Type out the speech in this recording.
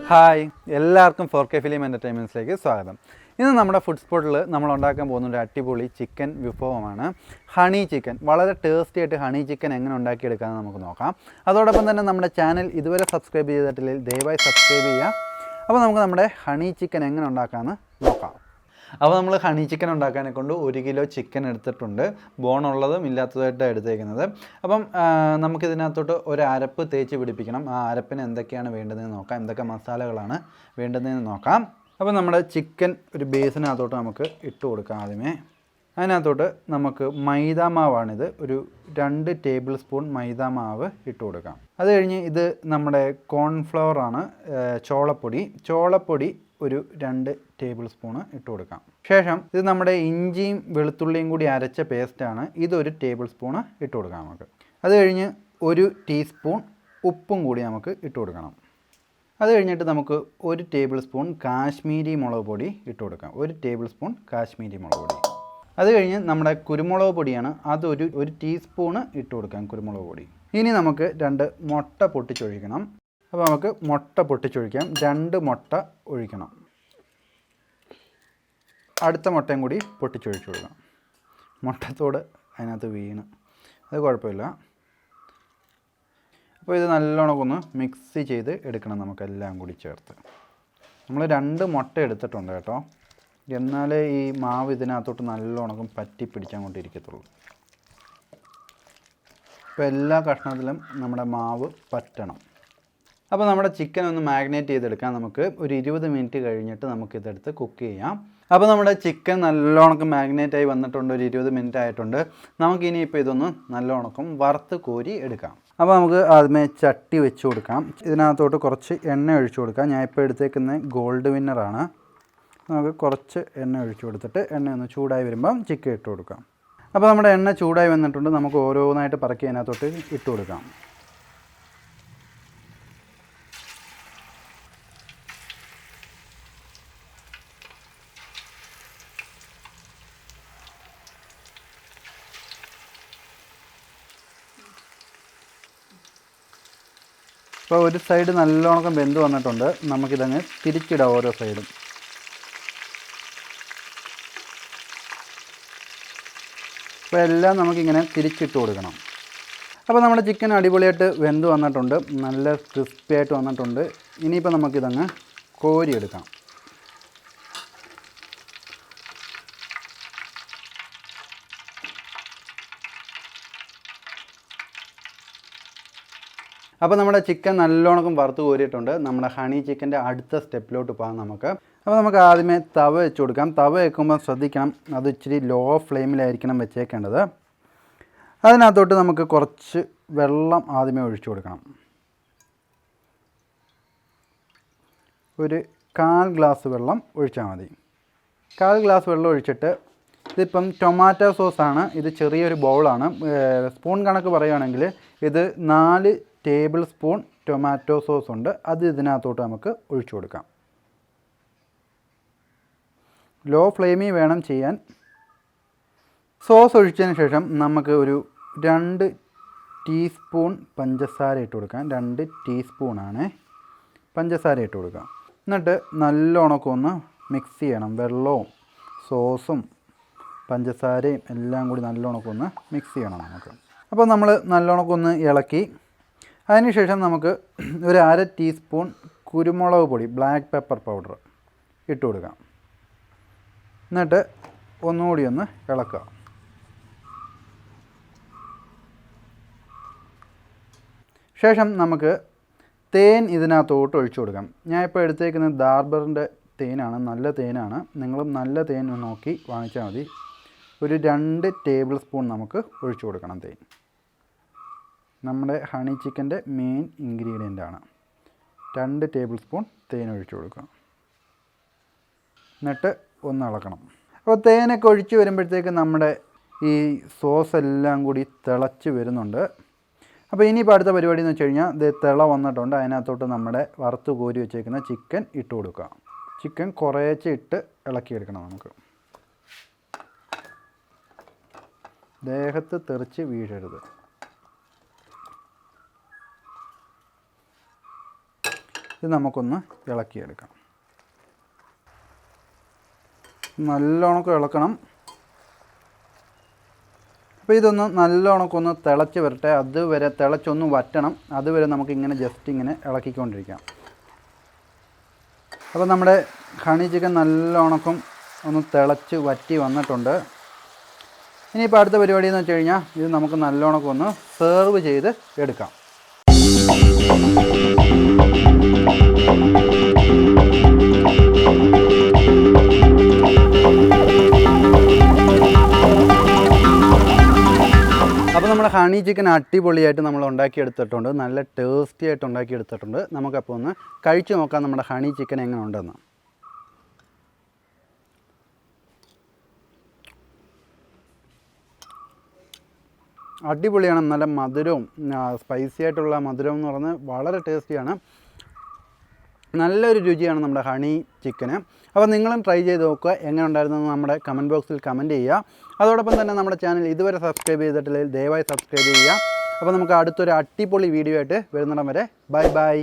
Hi, എല്ലാവർക്കും 4K film എൻ്റർടൈൻമെൻറ്റ്സിലേക്ക് സ്വാഗതം. ഇന്ന് നമ്മുടെ ഫുഡ് സ്പോട്ടിൽ നമ്മൾ ഉണ്ടാക്കാൻ പോകുന്ന ഒരു അടിപൊളി ചിക്കൻ വിഭവമാണ് ഹണി ചിക്കൻ. വളരെ ടേസ്റ്റി ആയിട്ട് ഹണി ചിക്കൻ എങ്ങനെ ഉണ്ടാക്കിയെടുക്കാമെന്ന് നമുക്ക് നോക്കാം. അതോടൊപ്പം തന്നെ നമ്മുടെ ചാനൽ ഇതുവരെ സബ്സ്ക്രൈബ് ചെയ്തിട്ടില്ലെങ്കിൽ ദയവായി സബ്സ്ക്രൈബ് ചെയ്യുക. അപ്പോൾ നമുക്ക് നമ്മുടെ ഹണി ചിക്കൻ എങ്ങനെ ഉണ്ടാക്കാമെന്ന് നോക്കാം. അപ്പോൾ നമ്മൾ ഹണി ചിക്കൻ ഉണ്ടാക്കാനെ കൊണ്ട് 1 കിലോ ചിക്കൻ എടുത്തിട്ടുണ്ട്. ബോണുള്ളതും ഇല്ലാത്തതായിട്ടാണ് എടുത്തേക്കുന്നത്. അപ്പം നമുക്കിതിനകത്തോട്ട് ഒരു അരപ്പ് തേച്ച് പിടിപ്പിക്കണം. ആ അരപ്പിന് എന്തൊക്കെയാണ് വേണ്ടതെന്ന് നോക്കാം, എന്തൊക്കെ മസാലകളാണ് വേണ്ടതെന്ന് നോക്കാം. അപ്പോൾ നമ്മുടെ ചിക്കൻ ഒരു ബേസിനകത്തോട്ട് നമുക്ക് ഇട്ട് കൊടുക്കാം. ആദ്യമേ അതിനകത്തോട്ട് നമുക്ക് മൈദാമാവാണിത്, ഒരു 2 ടേബിൾ സ്പൂൺ മൈദാമാവ് ഇട്ട് കൊടുക്കാം. അത് കഴിഞ്ഞ് ഇത് നമ്മുടെ കോൺഫ്ലവറാണ്, ചോളപ്പൊടി ഒരു 2 ടേബിൾ സ്പൂണ് ഇട്ട് കൊടുക്കാം. ശേഷം ഇത് നമ്മുടെ ഇഞ്ചിയും വെളുത്തുള്ളിയും കൂടി അരച്ച പേസ്റ്റാണ്, ഇതൊരു ടേബിൾ സ്പൂണ് ഇട്ട് കൊടുക്കാം നമുക്ക്. അത് കഴിഞ്ഞ് 1 ടീസ്പൂൺ ഉപ്പും കൂടി നമുക്ക് ഇട്ട് കൊടുക്കണം. അത് കഴിഞ്ഞിട്ട് നമുക്ക് 1 ടേബിൾ സ്പൂൺ കാശ്മീരി മുളക് പൊടി ഇട്ട് കൊടുക്കാം. 1 ടേബിൾ സ്പൂൺ കാശ്മീരി മുളക് പൊടി. അത് കഴിഞ്ഞ് നമ്മുടെ കുരുമുളക് പൊടിയാണ്, അതൊരു ടീസ്പൂണ് ഇട്ട് കൊടുക്കാം കുരുമുളക് പൊടി. ഇനി നമുക്ക് 2 മുട്ട പൊട്ടിച്ചൊഴിക്കണം. അപ്പോൾ നമുക്ക് മുട്ട പൊട്ടിച്ചൊഴിക്കാം. 2 മുട്ട ഒഴിക്കണം. അടുത്ത മുട്ടയും കൂടി പൊട്ടിച്ചൊഴിച്ച് കൊടുക്കാം. മുട്ടത്തോട് അതിനകത്ത് വീണ്, അത് കുഴപ്പമില്ല. അപ്പോൾ ഇത് നല്ലോണം ഒന്ന് മിക്സ് ചെയ്ത് എടുക്കണം നമുക്കെല്ലാം കൂടി ചേർത്ത്. നമ്മൾ 2 മുട്ട എടുത്തിട്ടുണ്ട് കേട്ടോ, എന്നാലേ ഈ മാവ് ഇതിനകത്തോട്ട് നല്ലോണം പറ്റി പിടിച്ചാൽ കൊണ്ടിരിക്കത്തുള്ളൂ. അപ്പോൾ എല്ലാ കഷ്ണത്തിലും നമ്മുടെ മാവ് പറ്റണം. അപ്പോൾ നമ്മുടെ ചിക്കൻ ഒന്ന് മാഗ്നേറ്റ് ചെയ്തെടുക്കാം. നമുക്ക് ഒരു 20 മിനിറ്റ് കഴിഞ്ഞിട്ട് നമുക്കിതെടുത്ത് കുക്ക് ചെയ്യാം. അപ്പോൾ നമ്മുടെ ചിക്കൻ നല്ലോണം മാഗ്നേറ്റായി വന്നിട്ടുണ്ട്, ഒരു 20 മിനിറ്റ് ആയിട്ടുണ്ട്. നമുക്കിനിയിപ്പോൾ ഇതൊന്ന് നല്ലോണം വറുത്ത് കോരി എടുക്കാം. അപ്പോൾ നമുക്ക് ആദ്യമേ ചട്ടി വെച്ച് കൊടുക്കാം. ഇതിനകത്തോട്ട് കുറച്ച് എണ്ണ ഒഴിച്ചു കൊടുക്കാം. ഞാൻ ഇപ്പോൾ എടുത്തേക്കുന്ന ഗോൾഡ് വിന്നറാണ്. നമുക്ക് കുറച്ച് എണ്ണ ഒഴിച്ചു കൊടുത്തിട്ട് എണ്ണ ഒന്ന് ചൂടായി വരുമ്പം ചിക്കൻ ഇട്ട് കൊടുക്കാം. അപ്പോൾ നമ്മുടെ എണ്ണ ചൂടായി വന്നിട്ടുണ്ട്. നമുക്ക് ഓരോന്നായിട്ട് പറക്കി അതിനകത്തോട്ട് ഇട്ട് കൊടുക്കാം. അപ്പോൾ ഒരു സൈഡ് നല്ലോണം വെന്ത് വന്നിട്ടുണ്ട്. നമുക്കിതങ്ങ് തിരിച്ചിടാം ഓരോ സൈഡും. അപ്പോൾ എല്ലാം നമുക്കിങ്ങനെ തിരിച്ചിട്ട് കൊടുക്കണം. അപ്പോൾ നമ്മുടെ ചിക്കൻ അടിപൊളിയായിട്ട് വെന്ത് വന്നിട്ടുണ്ട്, നല്ല ക്രിസ്പി ആയിട്ട് വന്നിട്ടുണ്ട്. ഇനിയിപ്പോൾ നമുക്കിതങ്ങ് കോരിയെടുക്കാം. അപ്പോൾ നമ്മുടെ ചിക്കൻ നല്ലോണം വറുത്ത് കോരിയിട്ടുണ്ട്. നമ്മുടെ ഹണി ചിക്കൻ്റെ അടുത്ത സ്റ്റെപ്പിലോട്ട് പോകാം നമുക്ക്. അപ്പോൾ നമുക്ക് ആദ്യമേ തവ വെച്ച് കൊടുക്കാം. തവ വെക്കുമ്പോൾ ശ്രദ്ധിക്കണം, അത് ഇച്ചിരി ലോ ഫ്ലെയിമിലായിരിക്കണം വെച്ചേക്കേണ്ടത്. അതിനകത്തോട്ട് നമുക്ക് കുറച്ച് വെള്ളം ആദ്യമേ ഒഴിച്ചു കൊടുക്കണം. ഒരു 1/4 ഗ്ലാസ് വെള്ളം ഒഴിച്ചാൽ മതി. 1/4 ഗ്ലാസ് വെള്ളം ഒഴിച്ചിട്ട്, ഇതിപ്പം ടൊമാറ്റോ സോസാണ്, ഇത് ചെറിയൊരു ബൗളാണ്. സ്പൂൺ കണക്ക് പറയുകയാണെങ്കിൽ ഇത് 4 ടേബിൾ സ്പൂൺ ടൊമാറ്റോ സോസ് ഉണ്ട്, അത് ഇതിനകത്തോട്ട് നമുക്ക് ഒഴിച്ചു കൊടുക്കാം. ലോ ഫ്ലെയിമിൽ വേണം ചെയ്യാൻ. സോസ് ഒഴിച്ചതിന് ശേഷം നമുക്ക് ഒരു 2 ടീസ്പൂൺ പഞ്ചസാര ഇട്ട് കൊടുക്കാം. 2 ടീസ്പൂണാണ് പഞ്ചസാര ഇട്ട് കൊടുക്കാം. എന്നിട്ട് നല്ലോണം ഒന്ന് മിക്സ് ചെയ്യണം. വെള്ളവും സോസും പഞ്ചസാരയും എല്ലാം കൂടി നല്ലോണം ഒന്ന് മിക്സ് ചെയ്യണം നമുക്ക്. അപ്പോൾ നമ്മൾ നല്ലോണം ഒന്ന് ഇളക്കി, അതിനുശേഷം നമുക്ക് ഒരു 1/2 ടീസ്പൂൺ കുരുമുളക് പൊടി, ബ്ലാക്ക് പെപ്പർ പൗഡർ ഇട്ട് കൊടുക്കാം. എന്നിട്ട് ഒന്നുകൂടി ഒന്ന് ഇളക്കുക. ശേഷം നമുക്ക് തേൻ ഇതിനകത്തോട്ട് ഒഴിച്ചു കൊടുക്കാം. ഞാൻ ഇപ്പോൾ എടുത്തേക്കുന്നത് ദാർബറിൻ്റെ തേനാണ്, നല്ല തേനാണ്. നിങ്ങളും നല്ല തേൻ നോക്കി വാങ്ങിച്ചാൽ മതി. ഒരു 2 ടേബിൾ സ്പൂൺ നമുക്ക് ഒഴിച്ചു കൊടുക്കണം തേൻ. നമ്മുടെ ഹണി ചിക്കൻ്റെ മെയിൻ ഇൻഗ്രീഡിയൻ്റ് ആണ്. 2 ടേബിൾ സ്പൂൺ തേൻ ഒഴിച്ചു കൊടുക്കുക. എന്നിട്ട് ഒന്ന് ഇളക്കണം. അപ്പോൾ തേനൊക്കെ ഒഴിച്ച് വരുമ്പോഴത്തേക്ക് നമ്മുടെ ഈ സോസ് എല്ലാം കൂടി തിളച്ച് വരുന്നുണ്ട്. അപ്പോൾ ഇനിയിപ്പോൾ അടുത്ത പരിപാടി എന്ന് വെച്ച് കഴിഞ്ഞാൽ ഇത് തിള വന്നിട്ടുണ്ട്. അതിനകത്തോട്ട് നമ്മുടെ വറുത്ത് കോരി വെച്ചേക്കുന്ന ചിക്കൻ ഇട്ട് കൊടുക്കുക. ചിക്കൻ കുറേശ്ശെ ഇട്ട് ഇളക്കിയെടുക്കണം നമുക്ക്. ദേഹത്ത് തെറിച്ച് വീഴരുത്. ഇത് നമുക്കൊന്ന് ഇളക്കിയെടുക്കാം. നല്ലോണം ഇളക്കണം. അപ്പോൾ ഇതൊന്ന് നല്ലോണം തിളച്ച് വരട്ടെ. അതുവരെ തിളച്ചൊന്ന് വറ്റണം. അതുവരെ നമുക്കിങ്ങനെ ജസ്റ്റ് ഇങ്ങനെ ഇളക്കിക്കൊണ്ടിരിക്കാം. അപ്പോൾ നമ്മുടെ ഹണി ചിക്കൻ നല്ലോണം ഒന്ന് തിളച്ച് വറ്റി വന്നിട്ടുണ്ട്. ഇനിയിപ്പോൾ അടുത്ത പരിപാടി എന്ന് വെച്ച് കഴിഞ്ഞാൽ ഇത് നമുക്ക് നല്ലോണം ഒന്ന് സെർവ് ചെയ്ത് എടുക്കാം. അപ്പോൾ നമ്മുടെ ഹണി ചിക്കൻ അടിപൊളിയായിട്ട് നമ്മൾ ഉണ്ടാക്കിയെടുത്തിട്ടുണ്ട്. നല്ല ടേസ്റ്റി ആയിട്ട് ഉണ്ടാക്കിയെടുത്തിട്ടുണ്ട്. നമുക്കപ്പോൾ ഒന്ന് കഴിച്ചു നോക്കാം നമ്മുടെ ഹണി ചിക്കൻ എങ്ങനെ ഉണ്ടെന്ന്. അടിപൊളിയാണ്. നല്ല മധുരവും സ്പൈസി ആയിട്ടുള്ള മധുരം എന്ന് പറഞ്ഞാൽ വളരെ ടേസ്റ്റിയാണ്. നല്ലൊരു രുചിയാണ് നമ്മുടെ ഹണി ചിക്കന്. അപ്പോൾ നിങ്ങളും ട്രൈ ചെയ്ത് നോക്കുക. എങ്ങനെ ഉണ്ടായിരുന്നെന്ന് നമ്മുടെ കമൻറ്റ് ബോക്സിൽ കമൻറ്റ് ചെയ്യുക. അതോടൊപ്പം തന്നെ നമ്മുടെ ചാനൽ ഇതുവരെ സബ്സ്ക്രൈബ് ചെയ്തിട്ടില്ലെങ്കിൽ ദയവായി സബ്സ്ക്രൈബ് ചെയ്യുക. അപ്പോൾ നമുക്ക് അടുത്തൊരു അടിപൊളി വീഡിയോ ആയിട്ട് വരുന്നിടം വരെ ബൈ ബൈ.